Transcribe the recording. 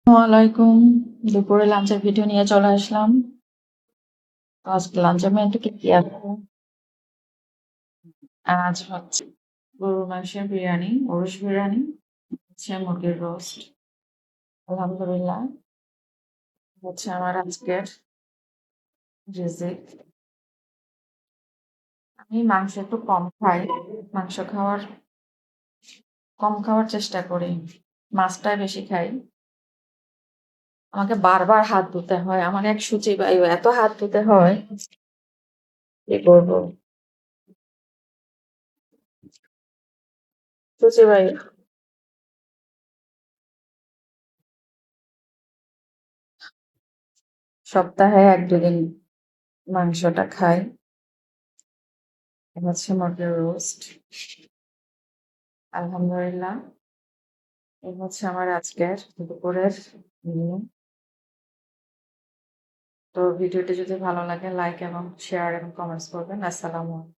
আসসালামাইকুম। দুপুরে লাঞ্চের ভিডিও নিয়ে চলে আসলাম। তো আজকে লাঞ্চের মেনুতে কি আছে? আজ হচ্ছে গরুর মাংসের বিরিয়ানি, ওরস বিরিয়ানি, হচ্ছে মুরগির রোস্ট। আলহামদুলিল্লাহ, হচ্ছে আমার আজকের রিজিক। আমি মাংস একটু কম খাই। মাংস কম খাওয়ার চেষ্টা করি। মাছটাই বেশি খাই। আমাকে বারবার হাত ধুতে হয়। আমার এক শুচি বায়ু এত হাত ধুতে হয়, কি করবো? শুচি বায়ু। সপ্তাহে ১-২ দিন মাংসটা খাই। এটা হচ্ছে মুরগির রোস্ট। আলহামদুলিল্লাহ, এই হচ্ছে আমার আজকের দুপুরের মেনু। তো ভিডিওটি যদি ভালো লাগে লাইক এবং শেয়ার এবং কমেন্টস করবেন। আসসালামু আলাইকুম।